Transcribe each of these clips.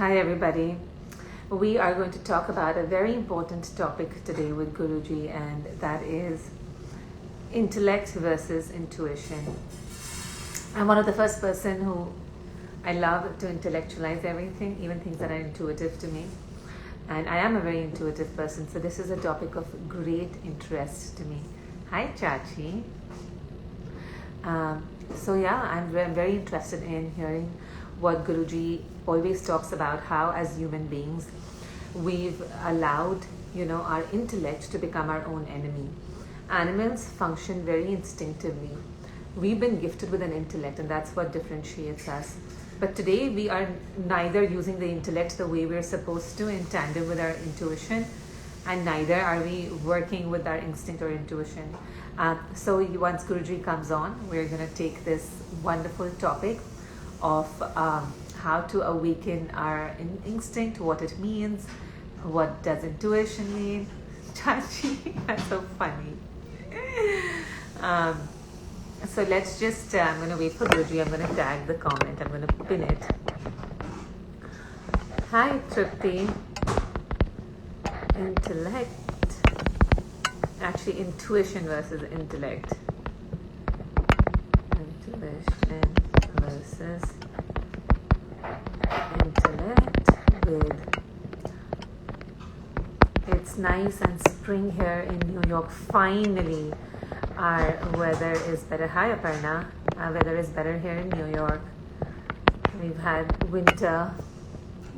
Hi everybody. We are going to talk about a very important topic today with Guruji, and that is intellect versus intuition. I'm one of the first person who I love to intellectualize everything, even things that are intuitive to me. And I am a very intuitive person, so this is a topic of great interest to me. Hi Chachi. I'm very interested in hearing what Guruji always talks about, how as human beings we've allowed our intellect to become our own enemy. Animals function very instinctively. We've been gifted with an intellect, and that's what differentiates us. But today we are neither using the intellect the way we're supposed to in tandem with our intuition, and neither are we working with our instinct or intuition. So once Guruji comes on, we're going to take this wonderful topic of how to awaken our instinct, what it means, what does intuition mean. Chachi, that's so funny. So let's just, I'm going to wait for Guruji. I'm going to tag the comment. I'm going to pin it. Hi, Tripti. Intellect. Actually, intuition versus intellect. Intuition versus intellect with... It's nice and spring here in New York. Finally, our weather is better. Hi, Aparna. Our weather is better here in New York. We've had winter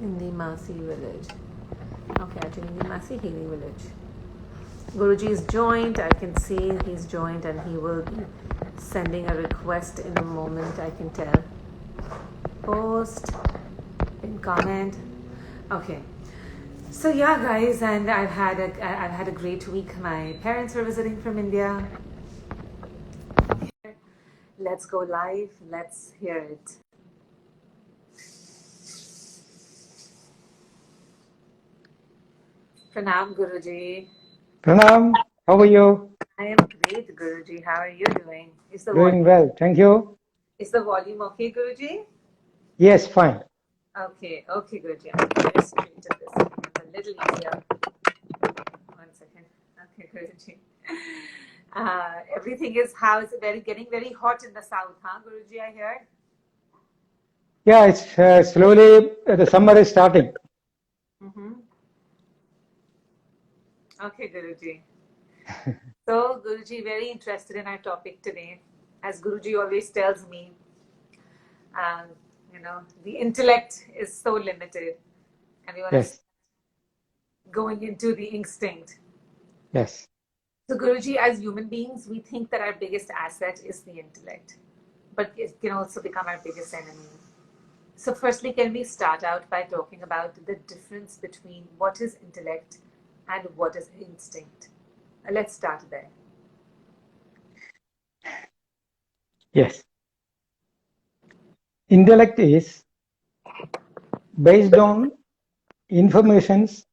in the Masi village. Okay, actually in the Masi Hili village. Guruji is joined. I can see he's joined, and he will be sending a request in a moment, I can tell. Post, in comment. Okay. So yeah, guys, and I've had a great week. My parents were visiting from India. Let's go live. Let's hear it. Pranam, Guruji. Pranam, how are you? I am great, Guruji. How are you doing? Doing well, thank you. Is the volume okay, Guruji? Yes, fine. Okay, Guruji. I'm going to straighten this. It's a little easier. 1 second. Okay, Guruji. Everything is getting very hot in the south, huh, Guruji? I heard. Yeah, it's slowly the summer is starting. Mm-hmm. Okay, Guruji. So, Guruji, very interested in our topic today. As Guruji always tells me, the intellect is so limited, and we want to going into the instinct. Yes. So, Guruji, as human beings, we think that our biggest asset is the intellect, but it can also become our biggest enemy. So, firstly, can we start out by talking about the difference between what is intellect and what is instinct? Let's start there. Yes. Intellect is based on informations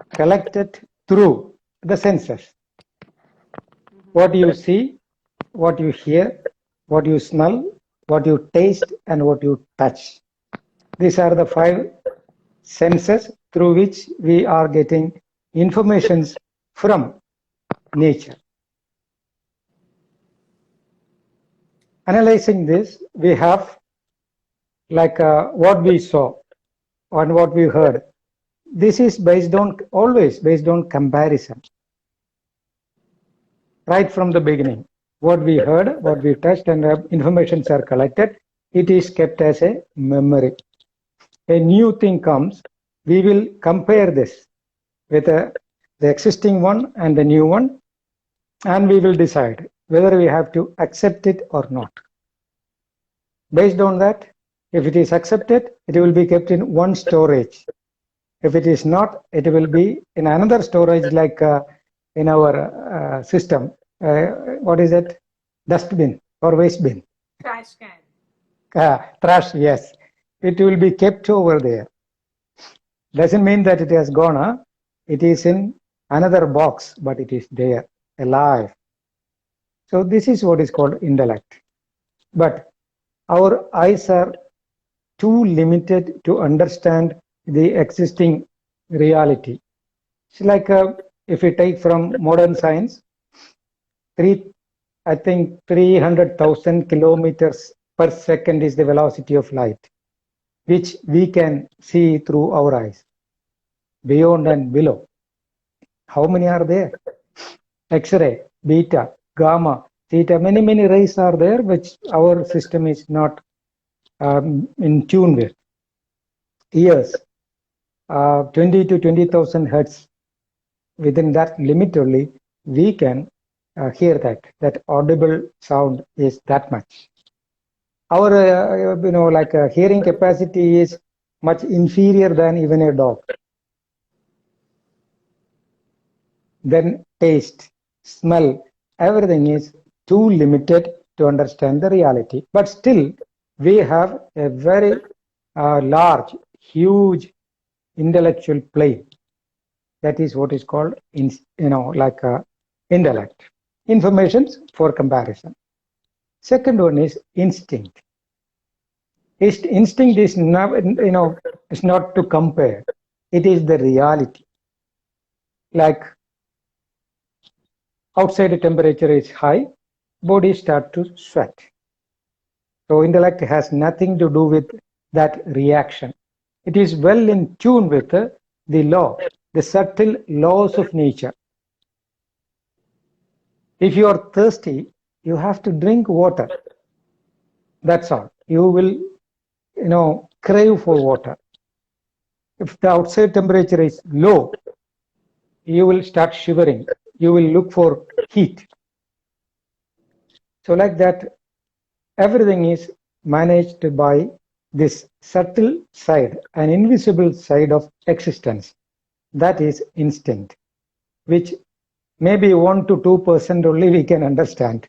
collected through the senses. What you see, what you hear, what you smell, what you taste, and what you touch. These are the 5 senses through which we are getting informations from nature. Analyzing this, we have like what we saw and what we heard. This is always based on comparison. Right from the beginning, what we heard, what we touched, and informations are collected, it is kept as a memory. A new thing comes, we will compare this with the existing one and the new one, and we will decide whether we have to accept it or not. Based on that, if it is accepted, it will be kept in one storage. If it is not, it will be in another storage, like in our system. What is it? Dustbin or waste bin? Trash can. Trash, yes. It will be kept over there. Doesn't mean that it has gone. Huh? It is in another box, but it is there, alive. So this is what is called intellect. But our eyes are too limited to understand the existing reality. It's like if we take from modern science, I think 300,000 kilometers per second is the velocity of light, which we can see through our eyes, beyond and below. How many are there? X-ray, beta, gamma, theta, many rays are there, which our system is not in tune with. Yes, 20 to 20,000 hertz. Within that limit only, we can hear that audible sound is that much. Our hearing capacity is much inferior than even a dog. Then taste, smell, everything is too limited to understand the reality. But still, we have a very large, huge intellectual plane. That is what is called, intellect. Informations for comparison. Second one is instinct. Instinct is not, it's not to compare. It is the reality. Like outside the temperature is high, body start to sweat. So intellect has nothing to do with that reaction. It is well in tune with the law, the subtle laws of nature. If you are thirsty, you have to drink water. That's all. You will, crave for water. If the outside temperature is low, you will start shivering. You will look for heat. So like that, everything is managed by this subtle side, an invisible side of existence. That is instinct, which maybe 1 to 2% only we can understand.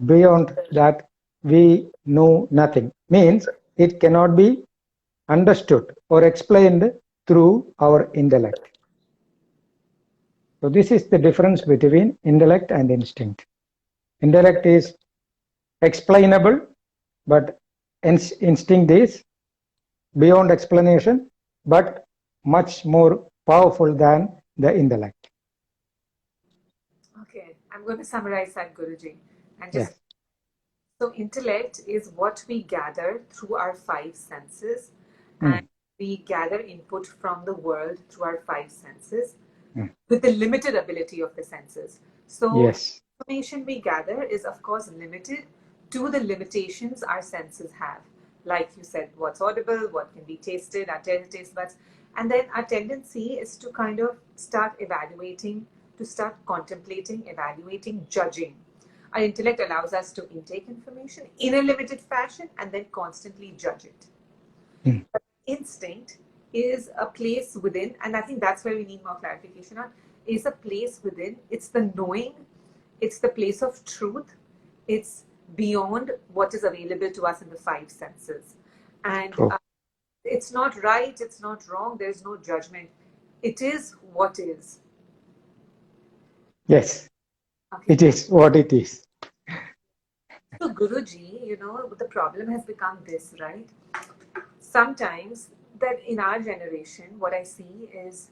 Beyond that, we know nothing. Means it cannot be understood or explained through our intellect. So this is the difference between intellect and instinct. Intellect is explainable, but instinct is beyond explanation, but much more powerful than the intellect. Okay, I'm going to summarize that, Guruji. And just Yes. so intellect is what we gather through our five senses, and we gather input from the world through our five senses with the limited ability of the senses. So Yes. information we gather is of course limited to the limitations our senses have. Like you said, what's audible, what can be tasted, our taste buds. And then our tendency is to kind of start evaluating, to start contemplating, evaluating, judging. Our intellect allows us to intake information in a limited fashion and then constantly judge it. But instinct is a place within, and I think that's where we need more clarification on, is a place within. It's the knowing, it's the place of truth, it's beyond what is available to us in the five senses. And it's not right, it's not wrong, there's no judgment. It is what is. Yes. Okay. It is what it is. So, Guruji, the problem has become this, right? Sometimes that in our generation, what I see is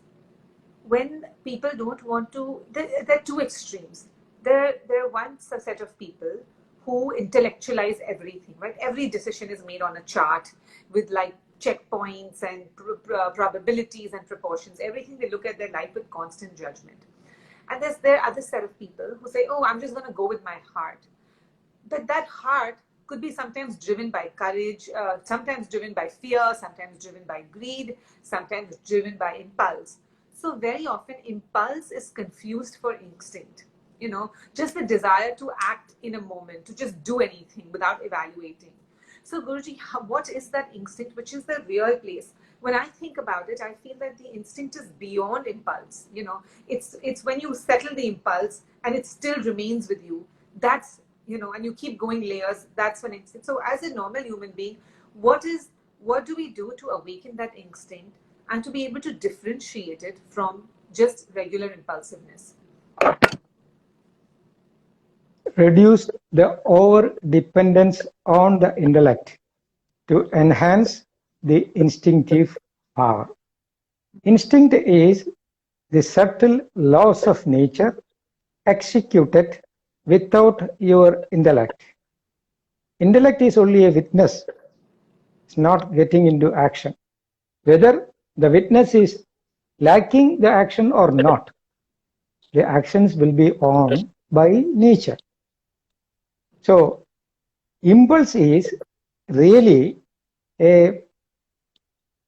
when people don't want to, there are two extremes. There are one set of people who intellectualize everything, right? Every decision is made on a chart with like checkpoints and probabilities and proportions. Everything, they look at their life with constant judgment. And there are other set of people who say, oh, I'm just going to go with my heart. But that heart could be sometimes driven by courage, sometimes driven by fear, sometimes driven by greed, sometimes driven by impulse. So very often impulse is confused for instinct. Just the desire to act in a moment, to just do anything without evaluating. So Guruji, what is that instinct, which is the real place? When I think about it, I feel that the instinct is beyond impulse. It's when you settle the impulse and it still remains with you. That's, and you keep going layers, that's when instinct. So as a normal human being, what do we do to awaken that instinct and to be able to differentiate it from just regular impulsiveness? Reduce the over dependence on the intellect to enhance the instinctive power. Instinct is the subtle laws of nature executed without your intellect. Intellect is only a witness. It's not getting into action. Whether the witness is lacking the action or not, the actions will be on by nature. So, impulse is really a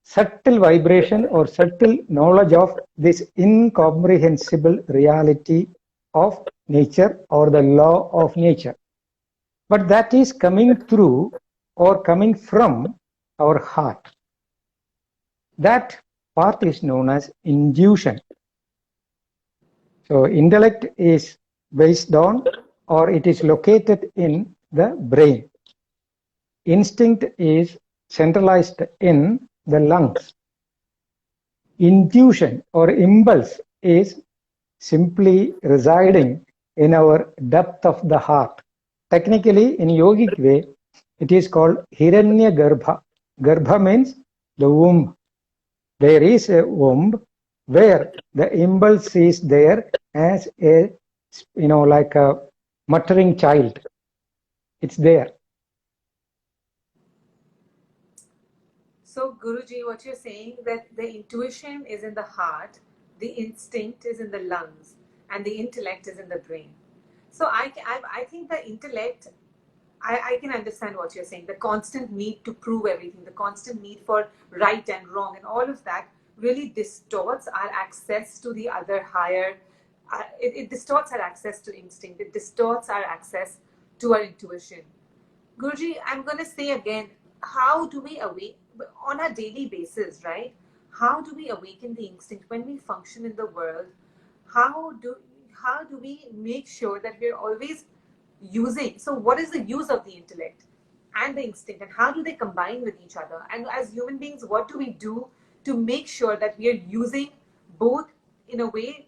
subtle vibration or subtle knowledge of this incomprehensible reality of nature or the law of nature. But that is coming through or coming from our heart. That part is known as intuition. So intellect is based on or it is located in the brain. Instinct is centralized in the lungs. Intuition or impulse is simply residing in our depth of the heart. Technically, in yogic way, it is called Hiranya Garbha. Garbha means the womb. There is a womb where the impulse is there as a, like a muttering child. It's there. So, Guruji, what you're saying that the intuition is in the heart, the instinct is in the lungs, and the intellect is in the brain. So, I think the intellect, I can understand what you're saying. The constant need to prove everything, the constant need for right and wrong, and all of that really distorts our access to the other higher. It distorts our access to instinct. It distorts our access to our intuition. Guruji, I'm going to say again, how do we awake on a daily basis, right? How do we awaken the instinct when we function in the world? How do we make sure that we're always using? So, what is the use of the intellect and the instinct, and how do they combine with each other? And as human beings, what do we do to make sure that we are using both in a way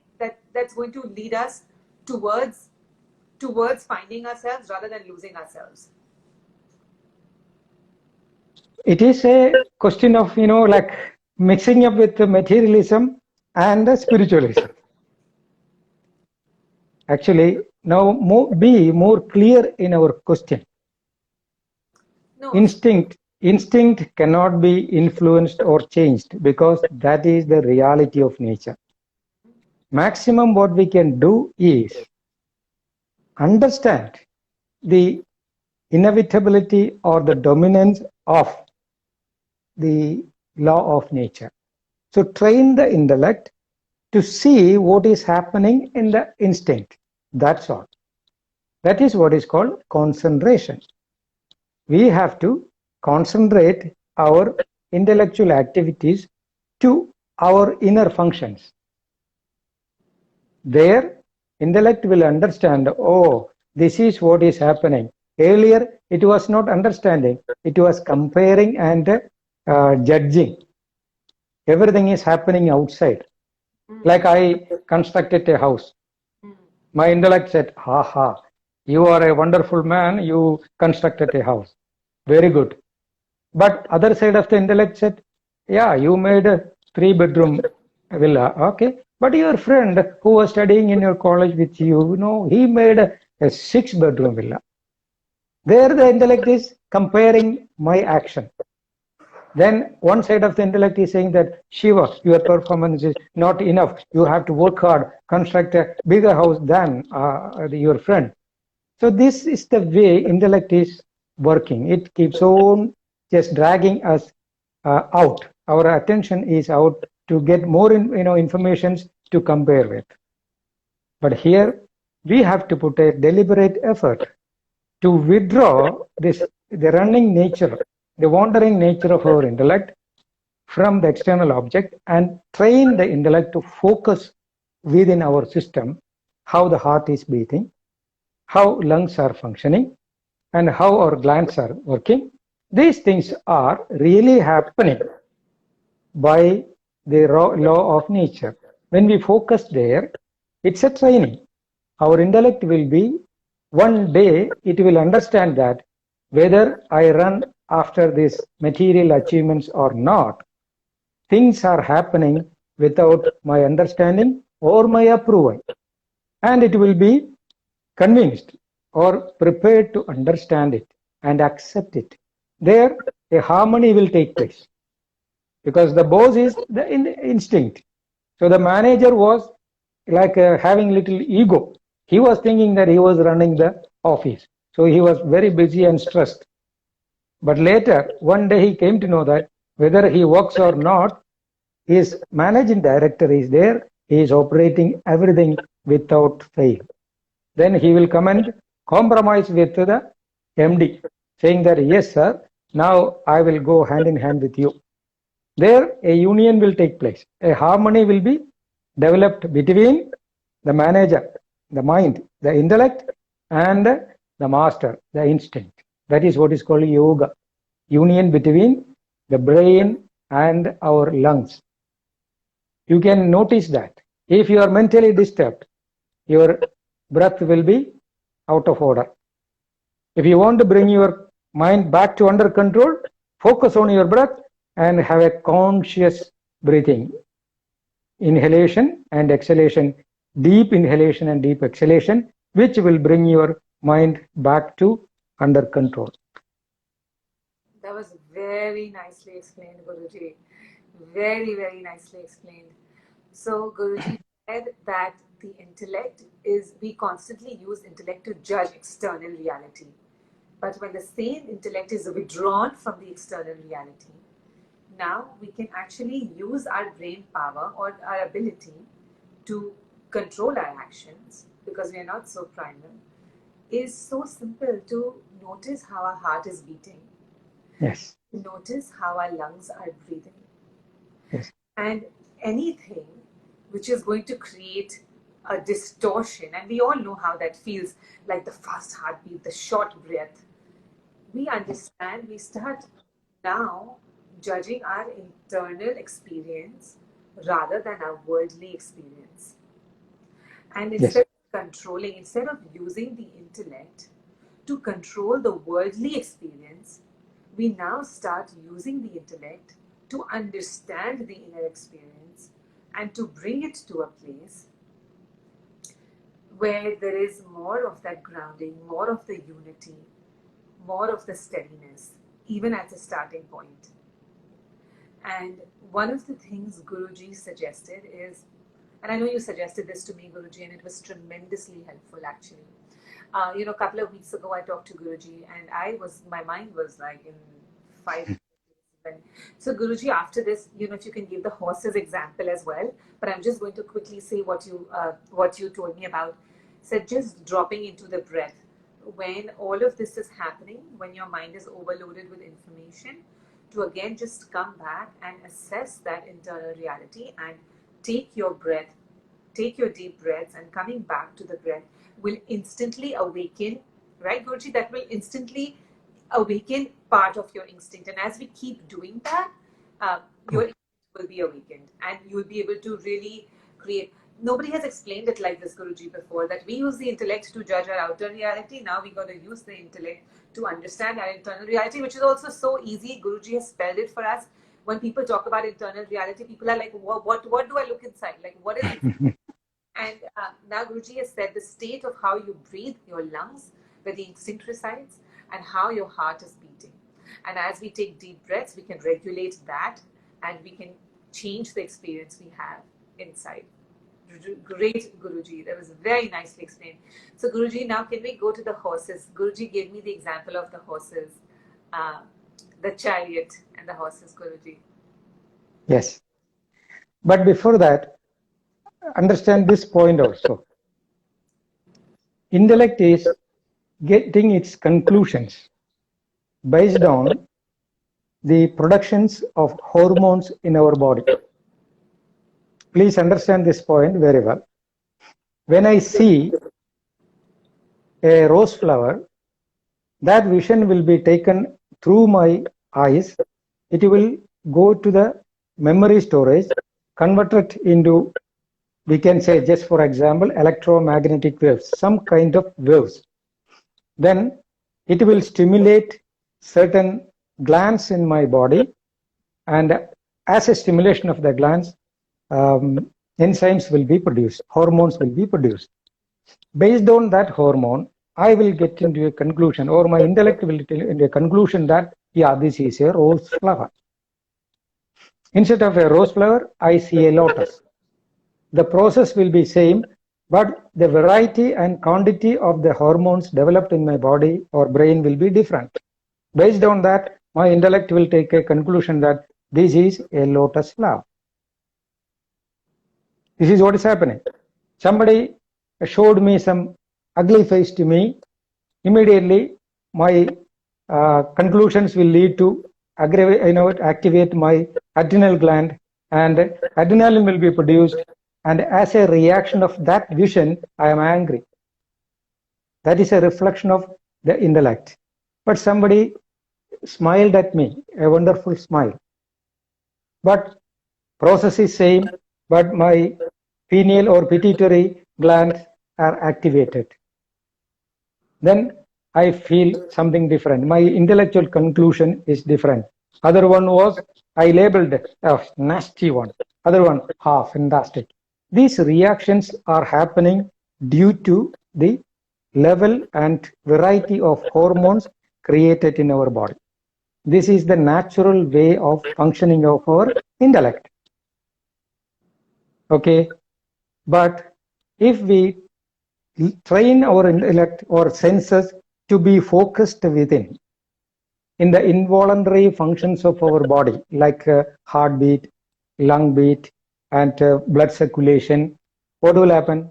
that's going to lead us towards finding ourselves rather than losing ourselves? It is a question of, like mixing up with the materialism and the spiritualism. Actually, now be more clear in our question. No. Instinct cannot be influenced or changed because that is the reality of nature. Maximum what we can do is understand the inevitability or the dominance of the law of nature. So train the intellect to see what is happening in the instinct. That's all. That is what is called concentration. We have to concentrate our intellectual activities to our inner functions. There, intellect will understand, oh, this is what is happening. Earlier, it was not understanding. It was comparing and judging. Everything is happening outside. Like I constructed a house. My intellect said, ha, you are a wonderful man, you constructed a house. Very good. But other side of the intellect said, yeah, you made a 3-bedroom villa. Okay. But your friend who was studying in your college with you, he made a 6-bedroom villa. There the intellect is comparing my action. Then one side of the intellect is saying that, Shiva, your performance is not enough. You have to work hard, construct a bigger house than your friend. So this is the way intellect is working. It keeps on just dragging us out. Our attention is out to get more informations to compare with. But here we have to put a deliberate effort to withdraw the running nature, the wandering nature of our intellect from the external object and train the intellect to focus within our system, how the heart is beating, how lungs are functioning, and how our glands are working. These things are really happening by the law of nature. When we focus there, it's a training. Our intellect will be, one day, it will understand that whether I run after these material achievements or not, things are happening without my understanding or my approval, and it will be convinced or prepared to understand it and accept it. There, a harmony will take place because the boss is the instinct. So the manager was like having little ego. He was thinking that he was running the office. So he was very busy and stressed. But later, one day he came to know that whether he works or not, his managing director is there. He is operating everything without fail. Then he will come and compromise with the MD, saying that, yes, sir, now I will go hand in hand with you. There, a union will take place. A harmony will be developed between the manager, the mind, the intellect, and the master, the instinct. That is what is called yoga. Union between the brain and our lungs. You can notice that if you are mentally disturbed, your breath will be out of order. If you want to bring your mind back to under control, focus on your breath and have a conscious breathing. Inhalation and exhalation, deep inhalation and deep exhalation, which will bring your mind back to under control. That was very nicely explained, Guruji. Very, very nicely explained. So, Guruji said that the intellect is, we constantly use intellect to judge external reality. But when the same intellect is withdrawn from the external reality, now we can actually use our brain power or our ability to control our actions because we are not so primal. Is so simple to notice how our heart is beating. Yes. Notice how our lungs are breathing. Yes. And anything which is going to create a distortion, and we all know how that feels, like the fast heartbeat, the short breath. We understand, we start now judging our internal experience rather than our worldly experience. And instead of controlling, instead of using the intellect to control the worldly experience, we now start using the intellect to understand the inner experience and to bring it to a place where there is more of that grounding, more of the unity, more of the steadiness, even at the starting point. And one of the things Guruji suggested is, and I know you suggested this to me, Guruji, and it was tremendously helpful actually. A couple of weeks ago I talked to Guruji and my mind was like in 5 So Guruji, after this, if you can give the horses example as well, but I'm just going to quickly say what you told me about. So just dropping into the breath. When all of this is happening, when your mind is overloaded with information, to again just come back and assess that internal reality and take your breath, take your deep breaths, and coming back to the breath will instantly awaken, right, Guruji? That will instantly awaken part of your instinct. And as we keep doing that, your instinct will be awakened and you will be able to really create. Nobody has explained it like this, Guruji, before, that we use the intellect to judge our outer reality. Now we got to use the intellect to understand our internal reality, which is also so easy. Guruji has spelled it for us. When people talk about internal reality, people are like, what do I look inside? Like, what is it? And now Guruji has said the state of how you breathe, your lungs, where the instinct resides, and how your heart is beating. And as we take deep breaths, we can regulate that and we can change the experience we have inside. Great, Guruji. That was very nicely explained. So, Guruji, now can we go to the horses? Guruji gave me the example of the horses, the chariot and the horses, Guruji. Yes. But before that, understand this point also. Intellect is getting its conclusions based on the productions of hormones in our body. Please understand this point very well. When I see a rose flower, that vision will be taken through my eyes. It will go to the memory storage, converted into, we can say, just for example, electromagnetic waves, some kind of waves. Then it will stimulate certain glands in my body, and as a stimulation of the glands, enzymes will be produced, hormones will be produced. Based on that hormone, I will get into a conclusion, or my intellect will get into a conclusion that, yeah, this is a rose flower. Instead of a rose flower, I see a lotus. The process will be same, but the variety and quantity of the hormones developed in my body or brain will be different. Based on that, my intellect will take a conclusion that this is a lotus flower. This is what is happening. Somebody showed me some ugly face to me. Immediately, my conclusions will lead to activate my adrenal gland, and adrenaline will be produced. And as a reaction of that vision, I am angry. That is a reflection of the intellect. But somebody smiled at me, a wonderful smile. But process is same, but my pineal or pituitary glands are activated. Then I feel something different. My intellectual conclusion is different. Other one was, I labeled a nasty one. Other one, fantastic. These reactions are happening due to the level and variety of hormones created in our body. This is the natural way of functioning of our intellect. Okay, but if we train our intellect or senses to be focused within, in the involuntary functions of our body, like heartbeat, lung beat, and blood circulation, what will happen?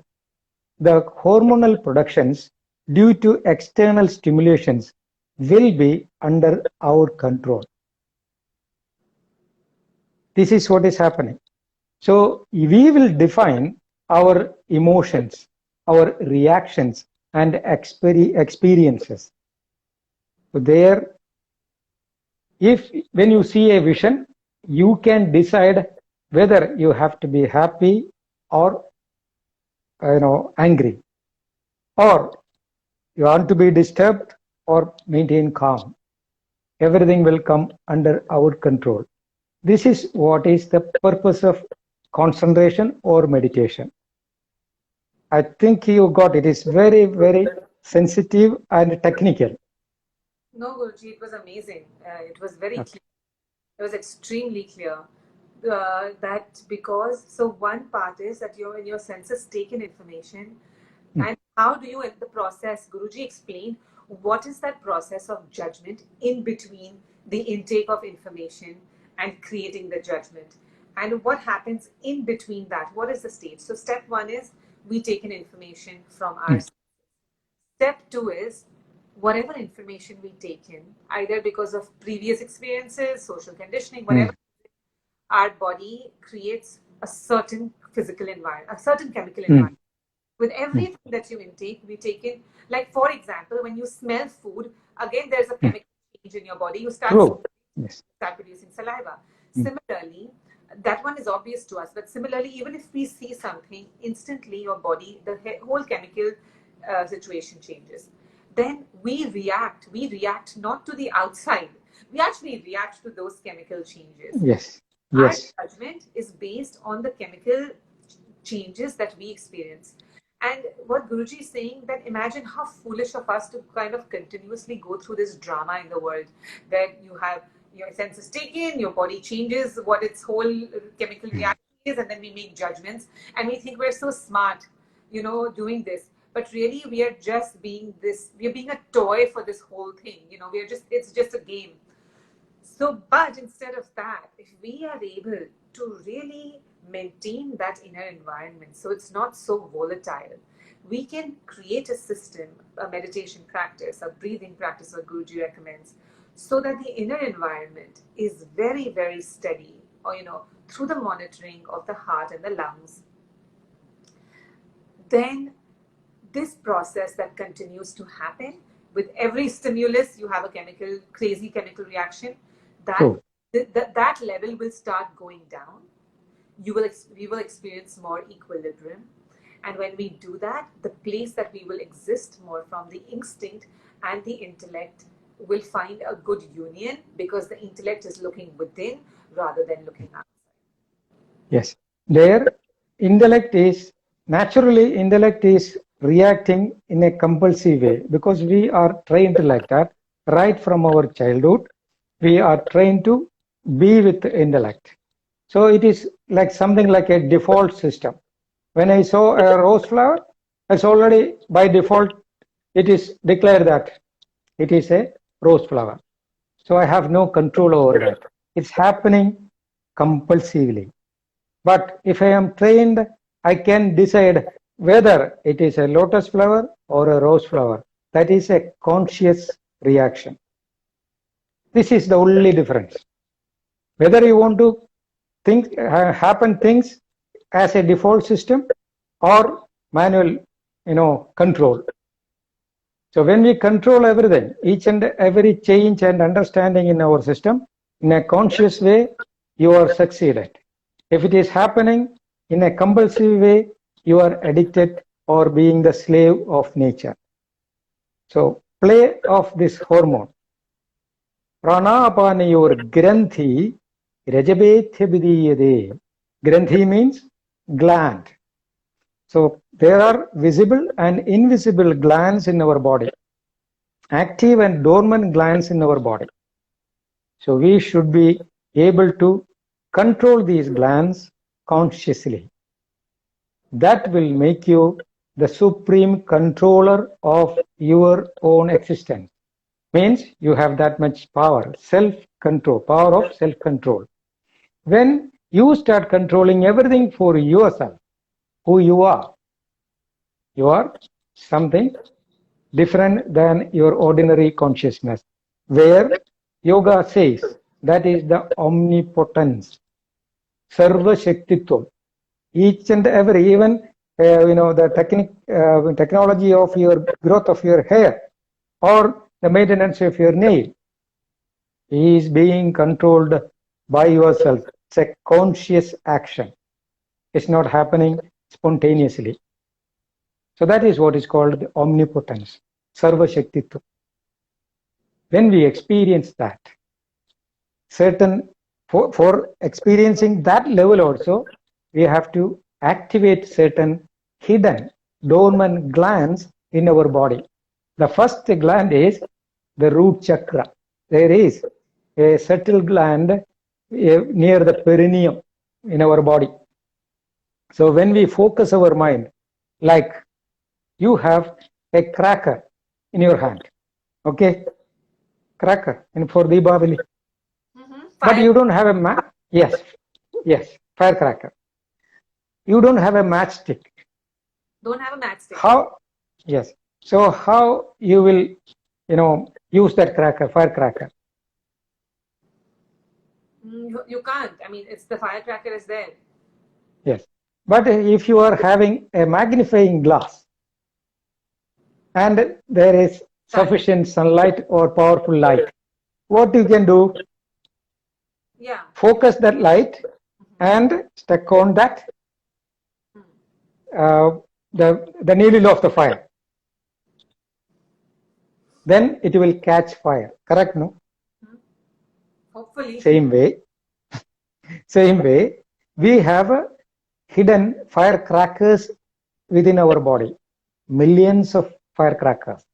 The hormonal productions due to external stimulations will be under our control. This is what is happening. So we will define our emotions, our reactions, and experiences. So there, when you see a vision, you can decide whether you have to be happy or angry, or you want to be disturbed or maintain calm. Everything will come under our control. This is what is the purpose of concentration or meditation. I think you got it. It's very, very sensitive and technical. No, Guruji, it was amazing. It was very clear. It was extremely clear. That because one part is that when your senses take in information, and how do you in the process, Guruji explained what is that process of judgment in between the intake of information and creating the judgment, and what happens in between that, what is the stage. So step one is we take in information from our step two is whatever information we take in, either because of previous experiences, social conditioning, whatever, our body creates a certain physical environment, a certain chemical environment. With everything that you intake, we take in, like for example, when you smell food, again there's a chemical change in your body. You start producing saliva. Similarly, that one is obvious to us, but similarly, even if we see something, instantly your body, the whole chemical situation changes. Then we react. We react not to the outside. We actually react to those chemical changes. Yes. Our judgment is based on the chemical changes that we experience. And what Guruji is saying, that imagine how foolish of us to kind of continuously go through this drama in the world, that you have your senses taken, your body changes what its whole chemical reaction is, and then we make judgments and we think we're so smart, doing this. But really, we are just being we're being a toy for this whole thing. It's just a game. So, but instead of that, if we are able to really maintain that inner environment so it's not so volatile, we can create a system, a meditation practice, a breathing practice what Guruji recommends, so that the inner environment is very, very steady, or through the monitoring of the heart and the lungs. Then this process that continues to happen with every stimulus, you have a crazy chemical reaction, that level will start going down. We will experience more equilibrium. And when we do that, the place that we will exist more from, the instinct and the intellect, will find a good union, because the intellect is looking within rather than looking outside. Yes. Their intellect is reacting in a compulsive way because we are trained like that right from our childhood. We are trained to be with intellect. So it is like something like a default system. When I saw a rose flower, it's already by default, it is declared that it is a rose flower. So I have no control over that. It's happening compulsively. But if I am trained, I can decide whether it is a lotus flower or a rose flower. That is a conscious reaction. This is the only difference. Whether you want to think happen things as a default system or manual, control. So when we control everything, each and every change and understanding in our system in a conscious way, you are succeeded. If it is happening in a compulsive way, you are addicted or being the slave of nature. So play of this hormone. Pranaapanayor granthi rajabethya vidiyade. Granthi means gland. So there are visible and invisible glands in our body, active and dormant glands in our body. So we should be able to control these glands consciously. That will make you the supreme controller of your own existence. Means you have that much power, self-control, power of self-control. When you start controlling everything for yourself, who you are something different than your ordinary consciousness, where yoga says that is the omnipotence, sarva shaktitvam. Each and every, even the technology of your growth of your hair or the maintenance of your nail is being controlled by yourself. It's a conscious action. It's not happening spontaneously. So that is what is called the omnipotence, sarva shaktitva. When we experience that, for experiencing that level also, we have to activate certain hidden dormant glands in our body. The first gland is the root chakra. There is a subtle gland near the perineum in our body. So when we focus our mind, like you have a cracker in your hand, okay? Cracker for Deepavali. But you don't have a yes, firecracker. You don't have a matchstick. Don't have a matchstick. How? Yes. So how you will, use that firecracker? You can't. I mean, the firecracker is there. Yes. But if you are having a magnifying glass and there is sufficient sunlight or powerful light, what you can do? Yeah. Focus that light and stuck on that the needle of the fire. Then it will catch fire. Correct, no? Hopefully. Same way, we have hidden firecrackers within our body. Millions of firecrackers,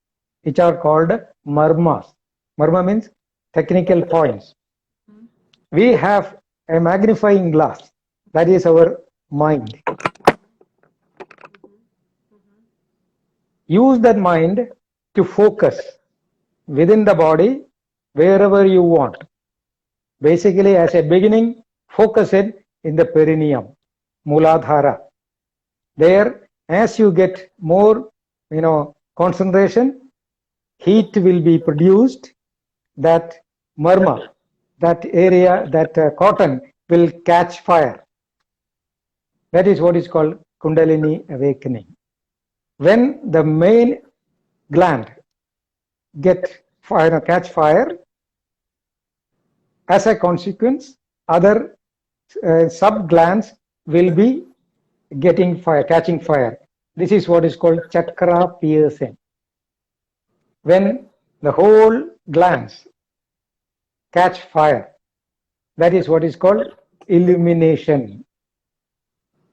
which are called marmas. Marma means technical points. We have a magnifying glass. That is our mind. Use that mind to focus within the body wherever you want. Basically, as a beginning, focus it in the perineum, Muladhara. There, as you get more, concentration, heat will be produced. That marma, that area, that cotton will catch fire. That is what is called Kundalini awakening. When the main gland catch fire, as a consequence, other sub-glands will be catching fire. This is what is called chakra piercing. When the whole glands catch fire, that is what is called illumination.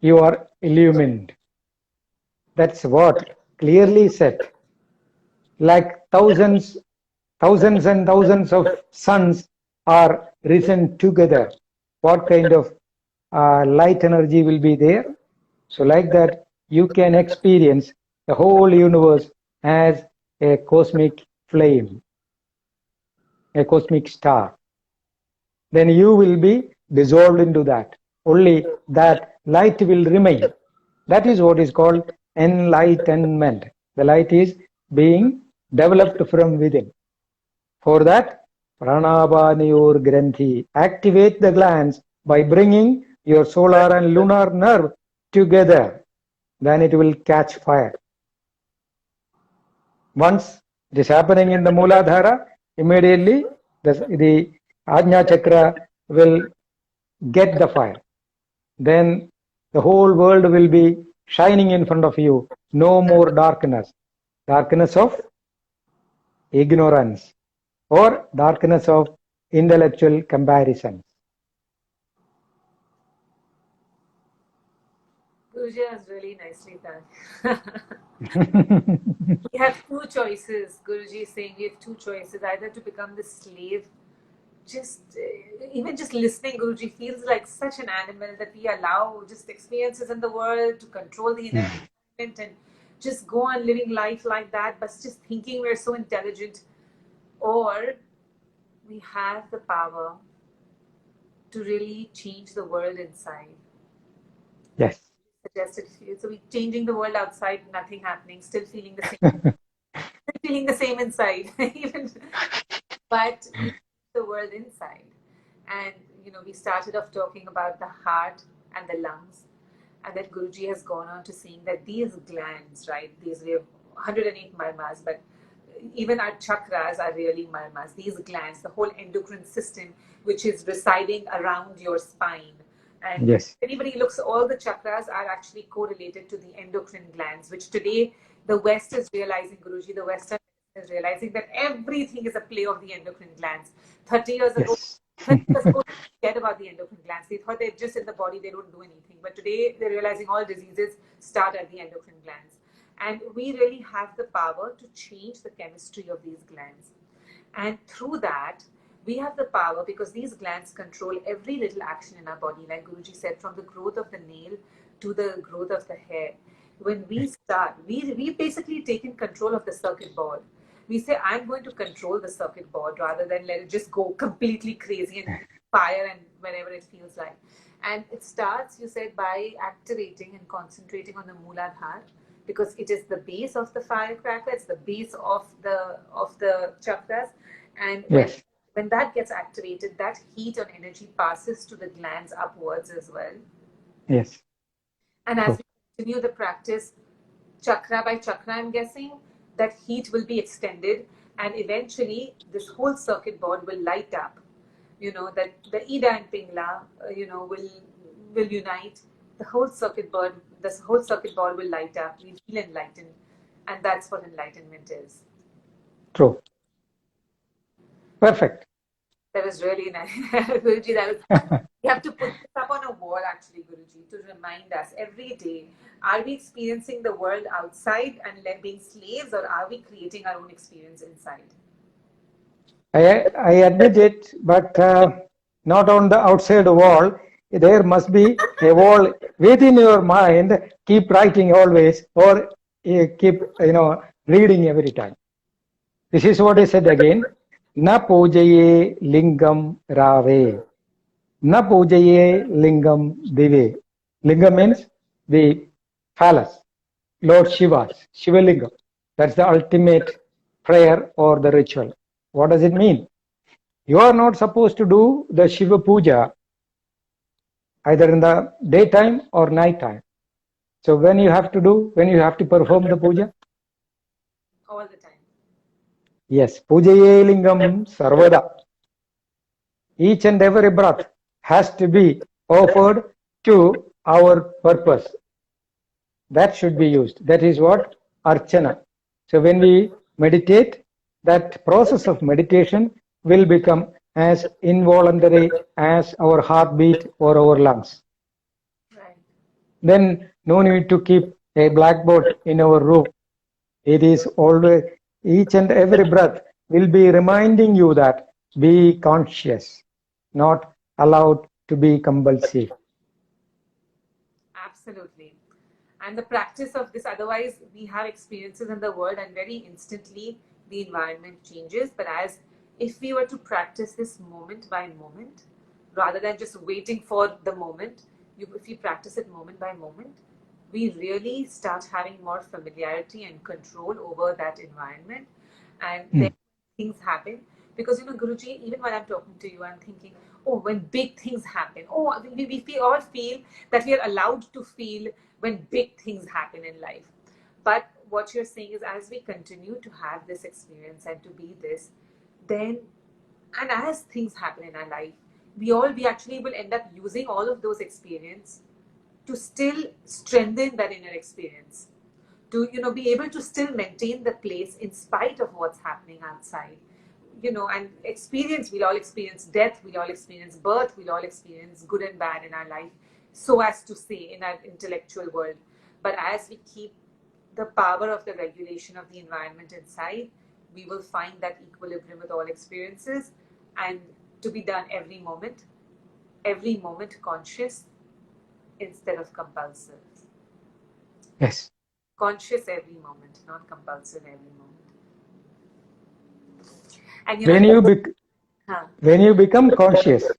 you are illumined. That's what clearly said. Like thousands and thousands of suns are risen together. What kind of light energy will be there? So like that, you can experience the whole universe as a cosmic flame, a cosmic star. Then you will be dissolved into that. Only that light will remain. That is what is called enlightenment. The light is being developed from within. For that, Pranabaniur Granthi, activate the glands by bringing your solar and lunar nerve together. Then it will catch fire. Once it is happening in the Mooladhara, immediately the Ajna Chakra will get the fire. Then the whole world will be shining in front of you. No more darkness. Darkness of ignorance or darkness of intellectual comparisons. Guruji has really nicely done. We have two choices. Guruji is saying we have two choices: either to become the slave. Even just listening, Guruji feels like such an animal that we allow just experiences in the world to control the environment and just go on living life like that, but just thinking we're so intelligent. Or we have the power to really change the world inside. Yes. Suggested so we changing the world outside, nothing happening, still feeling the same, feeling the same inside, even, but the world inside. And we started off talking about the heart and the lungs, and that Guruji has gone on to saying that these glands, right? We have 108 marmas, but even our chakras are really marmas. These glands, the whole endocrine system, which is residing around your spine. And yes. if anybody looks, all the chakras are actually correlated to the endocrine glands, which today the West is realizing, Guruji, the Western is realizing that everything is a play of the endocrine glands. 30 years ago, Yes. 30 years ago, they cared about the endocrine glands. They thought they're just in the body, they don't do anything. But today they're realizing all diseases start at the endocrine glands. And we really have the power to change the chemistry of these glands. And through that, we have the power, because these glands control every little action in our body, like Guruji said, from the growth of the nail to the growth of the hair. When we start, we basically taken control of the circuit board. We say, I'm going to control the circuit board rather than let it just go completely crazy and fire and whenever it feels like. And it starts, you said, by activating and concentrating on the Mooladhara, because it is the base of the firecracker, it's the base of the chakras. And Yes. when that gets activated, that heat or energy passes to the glands upwards as well. Yes. And as we continue the practice, chakra by chakra, I'm guessing, that heat will be extended, and eventually this whole circuit board will light up. That the Ida and Pingla, will unite. The whole circuit board will light up. We feel enlightened, and that's what enlightenment is. True. Perfect. That was really nice, Guruji. You have to put this up on a wall, actually, Guruji, to remind us every day: are we experiencing the world outside and being slaves, or are we creating our own experience inside? I admit it, but not on the outside wall. There must be a wall within your mind. Keep writing always, or keep reading every time. This is what I said again. Na pujaye lingam rave. Na pujaye lingam dive. Lingam means the phallus, Lord Shiva's, Shiva Lingam. That's the ultimate prayer or the ritual. What does it mean? You are not supposed to do the Shiva Puja either in the daytime or night time. So when you have to perform the puja? All the time. Yes, pujaye lingam sarvada. Each and every breath has to be offered to our purpose. That should be used. That is what archana. So when we meditate, that process of meditation will become as involuntary as our heartbeat or our lungs. Right. then no need to keep a blackboard in our room. It is always, each and every breath will be reminding you that be conscious, not allowed to be compulsive. Absolutely. And the practice of this, otherwise, we have experiences in the world and very instantly the environment changes. But as if we were to practice this moment by moment, rather than just waiting for the moment, if you practice it moment by moment, we really start having more familiarity and control over that environment. And then things happen. Because, Guruji, even when I'm talking to you, I'm thinking, oh, when big things happen, oh, we all feel that we are allowed to feel when big things happen in life. But what you're saying is, as we continue to have this experience and to be this, then, and as things happen in our life, we actually will end up using all of those experience to still strengthen that inner experience, to be able to still maintain the place in spite of what's happening outside. And experience, we'll all experience death, we'll all experience birth, we'll all experience good and bad in our life, so as to say, in our intellectual world. But as we keep the power of the regulation of the environment inside, we will find that equilibrium with all experiences, and to be done every moment conscious instead of compulsive. Yes. Conscious every moment, not compulsive every moment. And when you become conscious,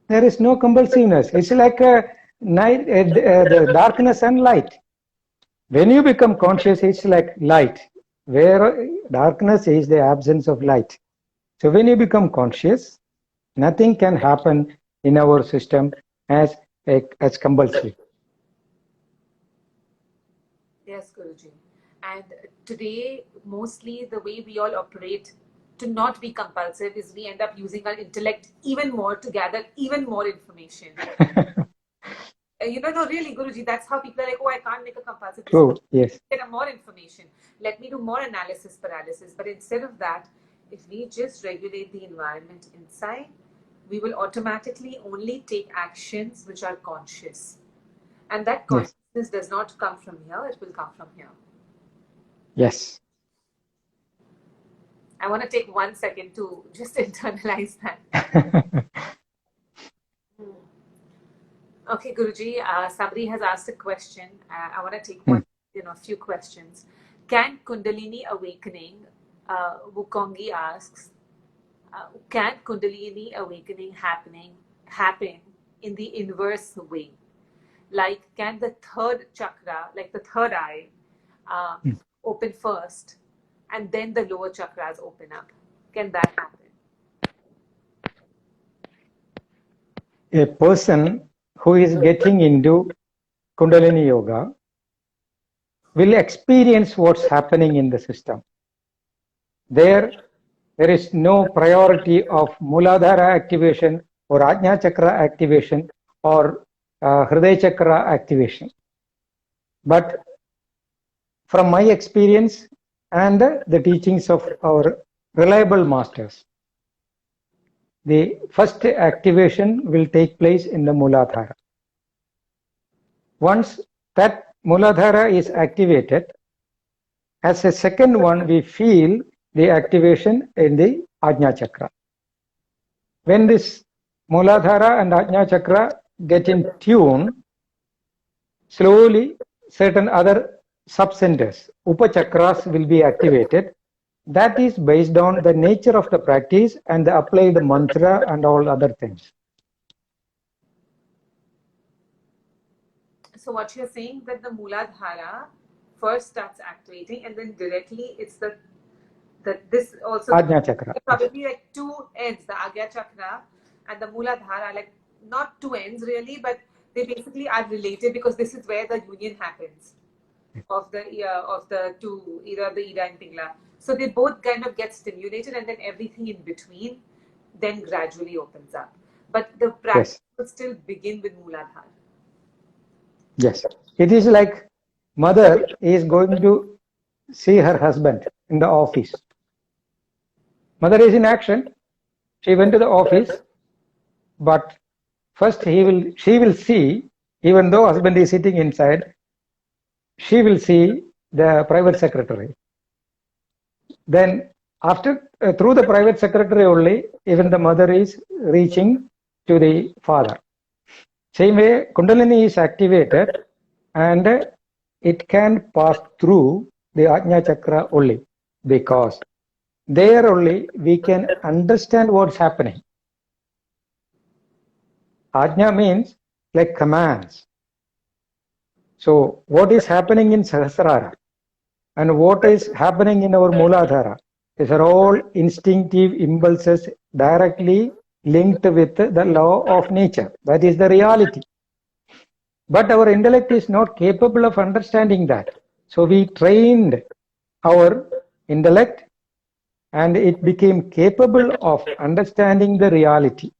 there is no compulsiveness. It's like a night, the darkness and light. When you become conscious, it's like light, where darkness is the absence of light. So when you become conscious, nothing can happen in our system as compulsory. Yes, Guruji. And today, mostly the way we all operate to not be compulsive is we end up using our intellect even more to gather even more information. No, really, Guruji, that's how people are like, oh, I can't make a compulsive decision. True, yes. Get more information. Let me do more analysis paralysis. But instead of that, if we just regulate the environment inside, we will automatically only take actions which are conscious. And that consciousness does not come from here, it will come from here. Yes. I want to take 1 second to just internalize that. Okay, Guruji, somebody has asked a question. I want to take a few questions. Can Kundalini awakening, Wukongi asks, can Kundalini awakening happen in the inverse way? Like, can the third chakra, like the third eye, open first, and then the lower chakras open up? Can that happen? A person who is getting into Kundalini Yoga will experience what's happening in the system. There is no priority of Muladhara activation or Ajna Chakra activation or Hriday Chakra activation. But from my experience and the teachings of our reliable masters, the first activation will take place in the Muladhara. Once that Muladhara is activated, as a second one, we feel the activation in the Ajna Chakra. When this Muladhara and Ajna Chakra get in tune, slowly certain other sub-centers, Upachakras, will be activated. That is based on the nature of the practice and the applied mantra and all other things. So what you're saying, that the Muladhara first starts activating, and then directly it's this also Ajna Chakra. probably like two ends, the Agya Chakra and the Muladhara, like not two ends really, but they basically are related because this is where the union happens of the two, either the Ida and Pingla. So they both kind of get stimulated, and then everything in between then gradually opens up. But the practice will still begin with Muladhara. Yes. It is like mother is going to see her husband in the office. Mother is in action. She went to the office, but first she will see Even though husband is sitting inside, she will see the private secretary. Then after through the private secretary only, even the mother is reaching to the father. Same way, Kundalini is activated and it can pass through the Ajna Chakra only, because there only we can understand what's happening. Ajna means like commands. So what is happening in Sahasrara and what is happening in our Mooladhara, these are all instinctive impulses directly linked with the law of nature. That is the reality. But our intellect is not capable of understanding that. So we trained our intellect and it became capable of understanding the reality.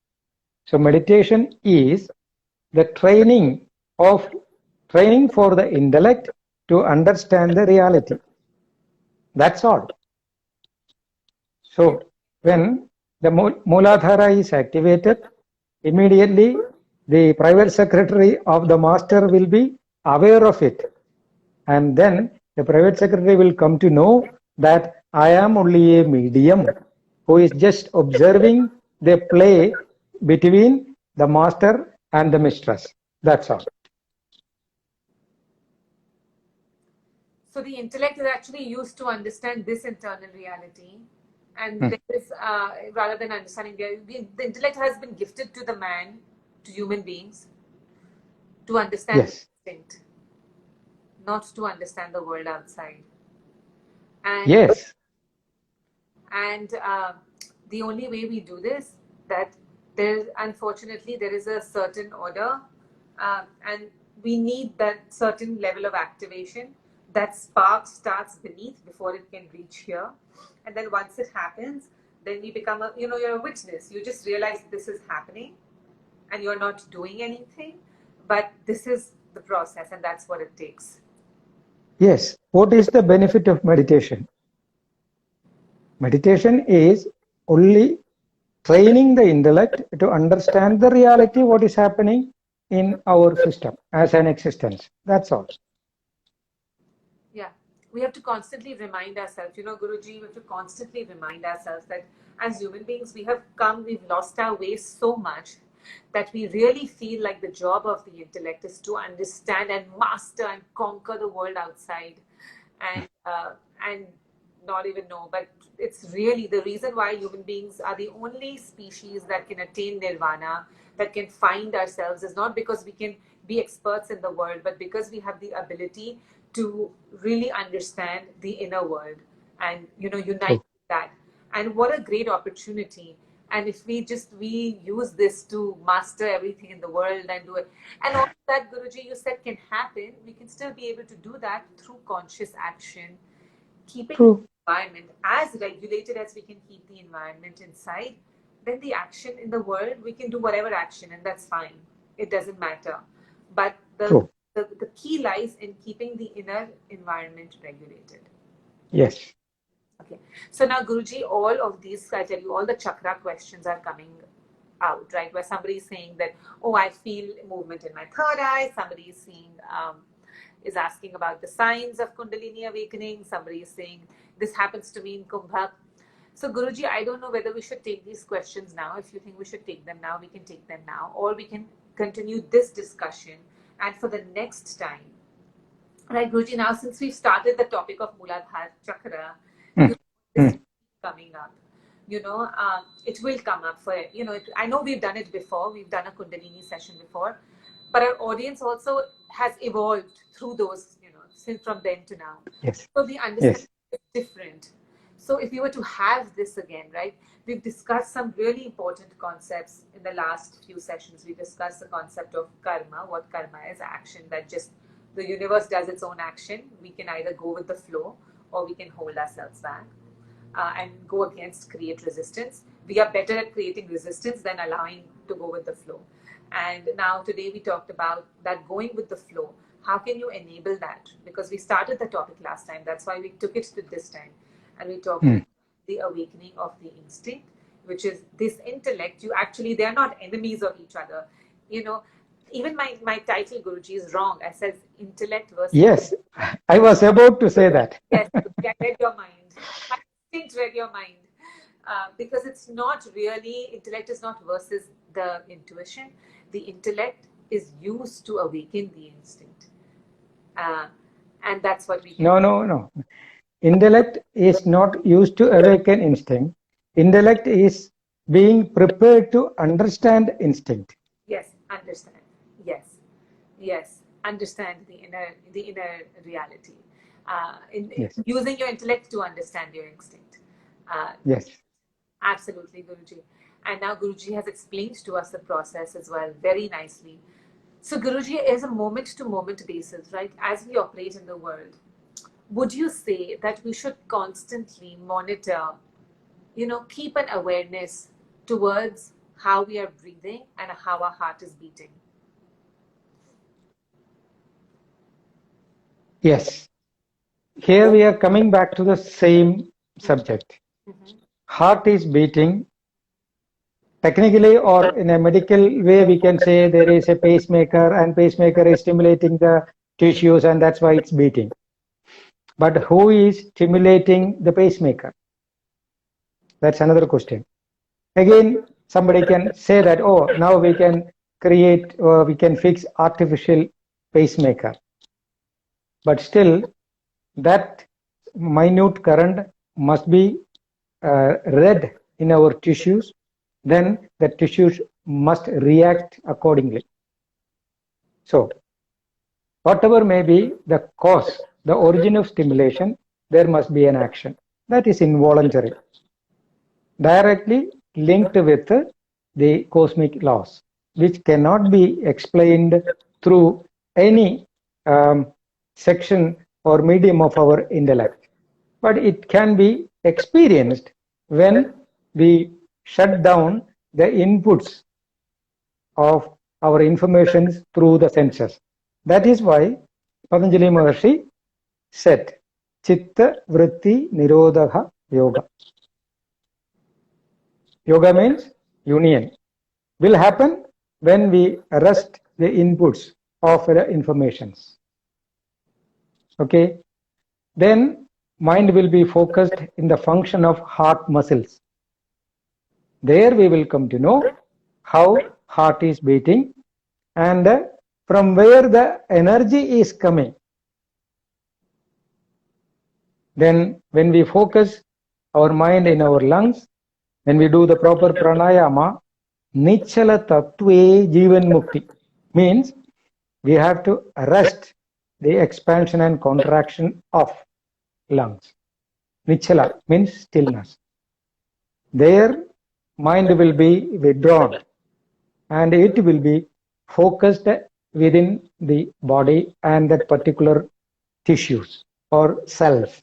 So meditation is the training for the intellect to understand the reality. That's all. So when the Mooladhara is activated, immediately the private secretary of the master will be aware of it. And then the private secretary will come to know that I am only a medium who is just observing the play between the master and the mistress. That's all. So the intellect is actually used to understand this internal reality, and there is rather than understanding the intellect has been gifted to the man, to human beings, to understand Yes. the instinct, not to understand the world outside. And Yes. and the only way we do this, that there unfortunately there is a certain order, and we need that certain level of activation. That spark starts beneath before it can reach here, and then once it happens, then you become you're a witness. You just realize this is happening and you're not doing anything, but this is the process, and that's what it takes. Yes. What is the benefit of meditation? Meditation is only training the intellect to understand the reality, what is happening in our system as an existence. That's all. Yeah, we have to constantly remind ourselves, Guruji, we have to constantly remind ourselves that as human beings, we've lost our way so much that we really feel like the job of the intellect is to understand and master and conquer the world outside, and not even know. But it's really the reason why human beings are the only species that can attain nirvana, that can find ourselves, is not because we can be experts in the world, but because we have the ability to really understand the inner world and unite with that. And what a great opportunity. And if we use this to master everything in the world and do it, and all that, Guruji, you said can happen, we can still be able to do that through conscious action, keeping the environment as regulated as we can keep the environment inside. Then the action in the world, we can do whatever action, and that's fine. It doesn't matter. But the key lies in keeping the inner environment regulated. Yes. Okay. So now, Guruji, all of these, I tell you, all the chakra questions are coming out, right? Where somebody is saying that, oh, I feel movement in my third eye. Somebody is saying, is asking about the signs of Kundalini awakening. Somebody is saying, this happens to me in Kumbha. So, Guruji, I don't know whether we should take these questions now. If you think we should take them now, we can take them now. Or we can continue this discussion. And for the next time, right, Guruji, now since we've started the topic of Mooladhara Chakra, this coming up. It will come up for, I know we've done it before. We've done a Kundalini session before. But our audience also has evolved through those, since from then to now. Yes. So the understanding is different. So if we were to have this again, right, we've discussed some really important concepts in the last few sessions. We discussed the concept of karma, what karma is, action, that just the universe does its own action. We can either go with the flow or we can hold ourselves back and go against, create resistance. We are better at creating resistance than allowing to go with the flow. And now today we talked about that going with the flow. How can you enable that? Because we started the topic last time. That's why we took it to this time. And we talked about the awakening of the instinct, which is this intellect. They're not enemies of each other. Even my title, Guruji, is wrong. I said intellect versus... Yes, I was about to say that. Yes, I read your mind. My instinct read your mind. Because it's not really, intellect is not versus the intuition. The intellect is used to awaken the instinct. And that's what we can... No. Intellect is not used to awaken instinct. Intellect is being prepared to understand instinct. Yes, understand. Yes, understand the inner reality. Yes. Using your intellect to understand your instinct. Yes. Absolutely, Guruji. And now Guruji has explained to us the process as well very nicely. So Guruji is a moment-to-moment basis, right? As we operate in the world, would you say that we should constantly monitor, keep an awareness towards how we are breathing and how our heart is beating? Yes. Here we are coming back to the same subject. Heart is beating. Technically, or in a medical way, we can say there is a pacemaker, and pacemaker is stimulating the tissues, and that's why it's beating. But who is stimulating the pacemaker? That's another question. Again, somebody can say that, oh, now we can create or we can fix artificial pacemaker. But still, that minute current must be read in our tissues. Then the tissues must react accordingly. So, whatever may be the cause, the origin of stimulation, there must be an action. That is involuntary, directly linked with the cosmic laws, which cannot be explained through any section or medium of our intellect. But it can be experienced when we shut down the inputs of our informations through the senses. That is why Patanjali Maharshi said, Chitta Vritti Nirodha Yoga. Yoga means union. Will happen when we arrest the inputs of the informations. Okay? Then mind will be focused in the function of heart muscles. There we will come to know how heart is beating and from where the energy is coming. Then when we focus our mind in our lungs, when we do the proper pranayama, Nichala Tattve Jivan Mukti means we have to arrest the expansion and contraction of lungs. Nichala means stillness. There mind will be withdrawn and it will be focused within the body and that particular tissues or cells.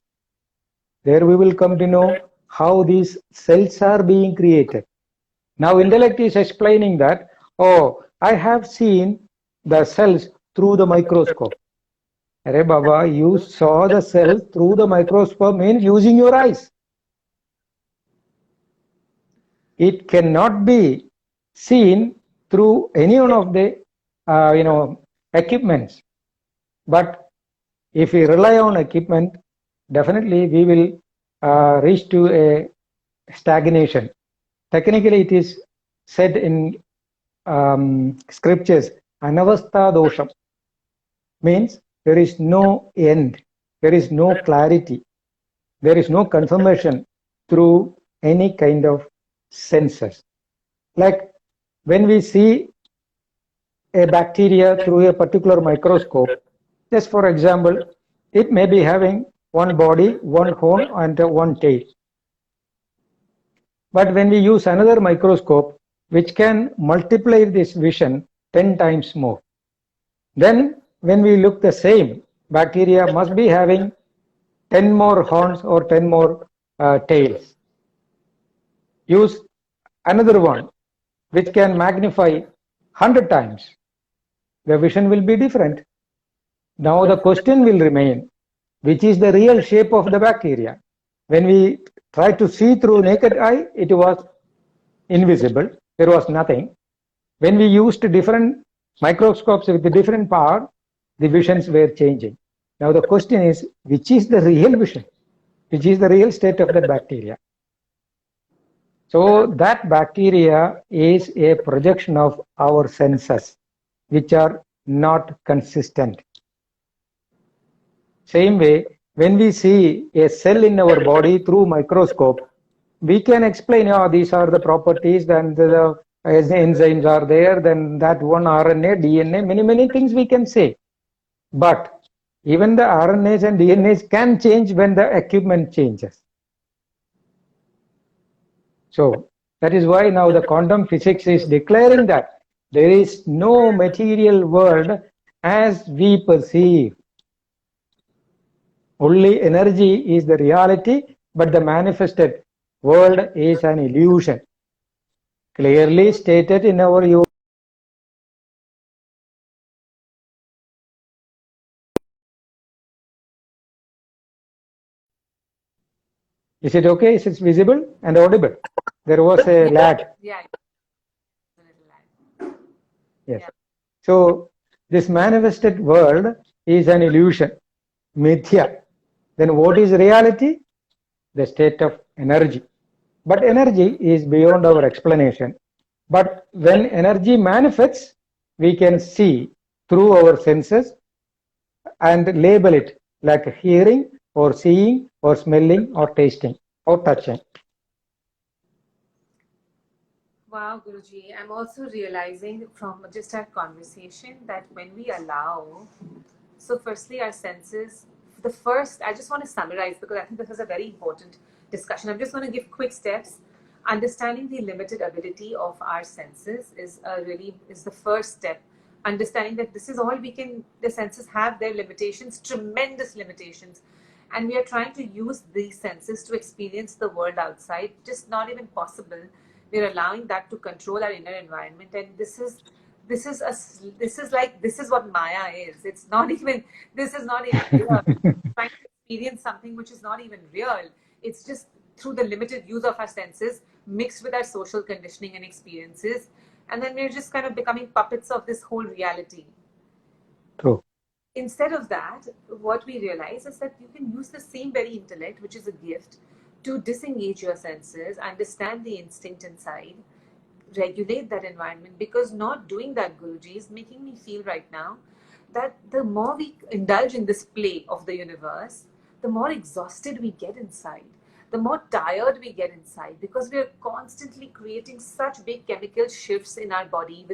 There we will come to know how these cells are being created. Now intellect is explaining that, oh, I have seen the cells through the microscope. Arey Baba, you saw the cells through the microscope means using your eyes. It cannot be seen through any one of the equipments. But if we rely on equipment, definitely we will reach to a stagnation. Technically, it is said in scriptures, anavastha dosham means there is no end, there is no clarity, there is no confirmation through any kind of senses. Like when we see a bacteria through a particular microscope, just for example, it may be having one body, one horn and one tail. But when we use another microscope, which can multiply this vision 10 times more, then when we look the same, bacteria must be having 10 more horns or 10 more tails. Use another one, which can magnify 100 times. The vision will be different. Now the question will remain, which is the real shape of the bacteria? When we try to see through naked eye, it was invisible. There was nothing. When we used different Microscopes with the different power, the visions were changing. Now the question is, which is the real vision? Which is the real state of that bacteria? So that bacteria is a projection of our senses, which are not consistent. Same way, when we see a cell in our body through microscope, we can explain, oh, these are the properties, then the enzymes are there, then that one RNA, DNA, many things we can say. But even the RNAs and DNAs can change when the equipment changes. So that is why now the quantum physics is declaring that there is no material world as we perceive. Only energy is the reality, but the manifested world is an illusion. Clearly stated in our Is it okay? Is it visible and audible? There was a lag. Yeah. Yes. Yeah. So this manifested world is an illusion, mithya. Then what is reality? The state of energy. But energy is beyond our explanation. But when energy manifests, we can see through our senses and label it like hearing or seeing or smelling or tasting or touching. Wow, Guruji. I'm also realizing from just our conversation that when we allow, so firstly, our senses, I just want to summarize because I think this is a very important discussion. I'm just going to give quick steps. Understanding the limited ability of our senses is the first step. Understanding that this is all the senses have their limitations, tremendous limitations. And we are trying to use these senses to experience the world outside, just not even possible. We're allowing that to control our inner environment, and this is what Maya is. It's not even. This is not even real. Trying to experience something which is not even real. It's just through the limited use of our senses, mixed with our social conditioning and experiences, and then we're just kind of becoming puppets of this whole reality. True. Instead of that, what we realize is that you can use the same very intellect, which is a gift, to disengage your senses, understand the instinct inside, regulate that environment, because not doing that, Guruji, is making me feel right now that the more we indulge in this play of the universe, the more exhausted we get inside, the more tired we get inside, because we are constantly creating such big chemical shifts in our body.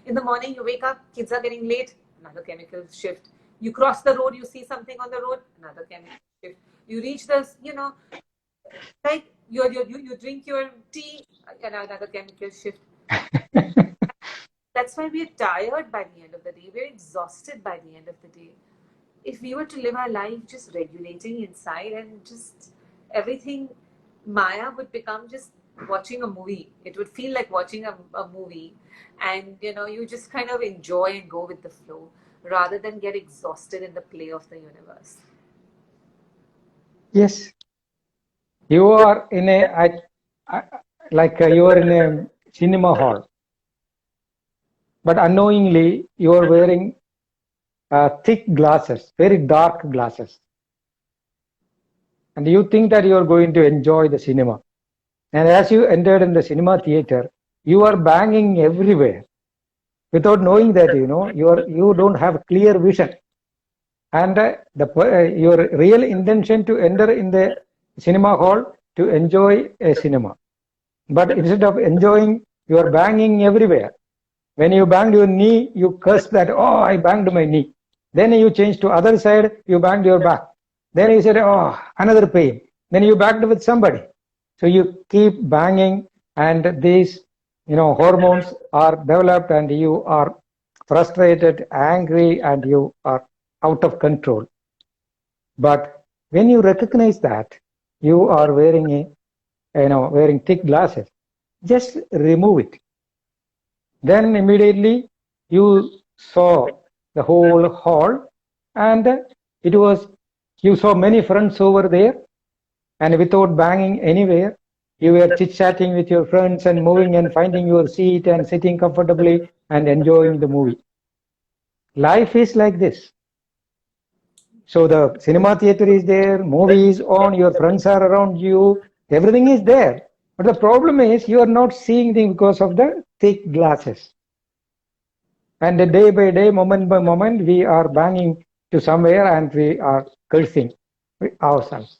In the morning, you wake up, kids are getting late, another chemical shift. You cross the road, you see something on the road, another chemical shift. You reach this, like you drink your tea, another chemical shift. That's why we're tired by the end of the day. We're exhausted by the end of the day. If we were to live our life just regulating inside and just everything, Maya would become just watching a movie. It would feel like watching a movie, and you just kind of enjoy and go with the flow rather than get exhausted in the play of the universe. Yes. You are in you are in a cinema hall, but unknowingly you are wearing thick glasses, very dark glasses, and you think that you are going to enjoy the cinema. And as you entered in the cinema theater, you are banging everywhere without knowing that you don't have clear vision, and your real intention to enter in the cinema hall to enjoy a cinema. But instead of enjoying, you are banging everywhere. When you banged your knee, you cursed that, oh, I banged my knee. Then you changed to other side, you banged your back. Then you said, oh, another pain. Then you backed with somebody. So you keep banging, and these hormones are developed, and you are frustrated, angry, and you are out of control. But when you recognize that you are wearing wearing thick glasses, just remove it. Then immediately you saw the whole hall, and you saw many friends over there, and without banging anywhere, You were chit-chatting with your friends and moving and finding your seat and sitting comfortably and enjoying the movie. Life is like this. So the cinema theater is there, movie is on, your friends are around you, everything is there. But the problem is you are not seeing things because of the thick glasses. And day by day, moment by moment, we are banging to somewhere and we are cursing ourselves.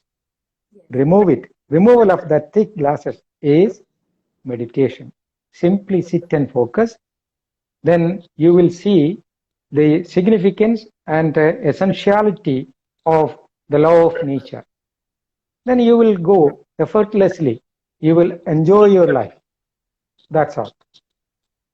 Remove it. Removal of that thick glasses is meditation. Simply sit and focus. Then you will see the significance and essentiality of the law of nature. Then you will go effortlessly. You will enjoy your life. That's all.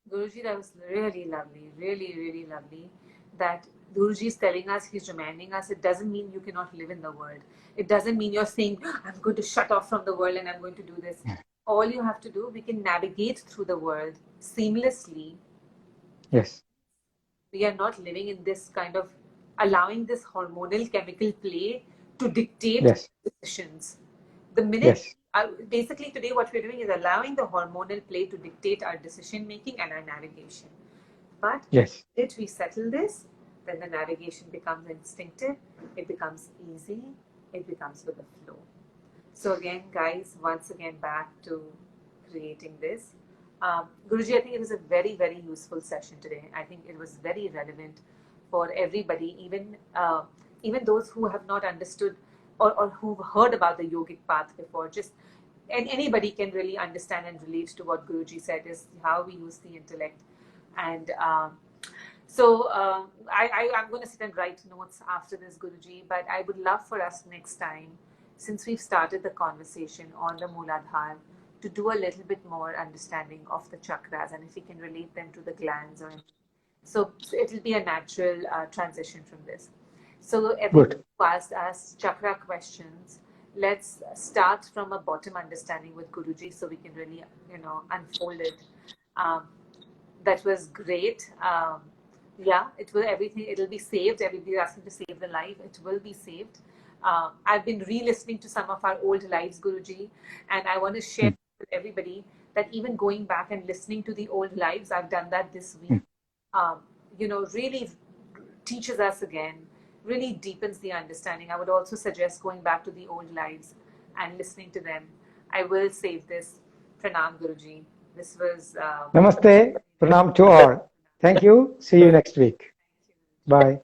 Guruji, that was really lovely, really, really lovely. That Guruji is telling us, he's reminding us, it doesn't mean you cannot live in the world. It doesn't mean you're saying, I'm going to shut off from the world and I'm going to do this. All you have to do, we can navigate through the world seamlessly. Yes. We are not living in this kind of allowing this hormonal chemical play to dictate Yes. decisions. The minute, Yes. basically today what we're doing is allowing the hormonal play to dictate our decision making and our navigation. But Yes. if we settle this, then the navigation becomes instinctive, it becomes easy, it becomes with the flow. So again, guys, once again back to creating this. Guruji, I think it was a very, very useful session today. I think it was very relevant for everybody, even those who have not understood or who've heard about the yogic path before. Just and anybody can really understand and relate to what Guruji said is how we use the intellect. And I'm going to sit and write notes after this, Guruji. But I would love for us next time, since we've started the conversation on the Mooladhara, to do a little bit more understanding of the chakras and if we can relate them to the glands or anything. So it will be a natural transition from this. So everyone who asked us chakra questions, let's start from a bottom understanding with Guruji so we can really, unfold it. That was great. Yeah, it'll be saved. Everybody asking to save the life. It will be saved. I've been re-listening to some of our old lives, Guruji, and I want to share with everybody that even going back and listening to the old lives, I've done that this week. Really teaches us again, really deepens the understanding. I would also suggest going back to the old lives and listening to them. I will save this. Pranam, Guruji. This was... Namaste. Pranam to all. Thank you. See you next week. Bye.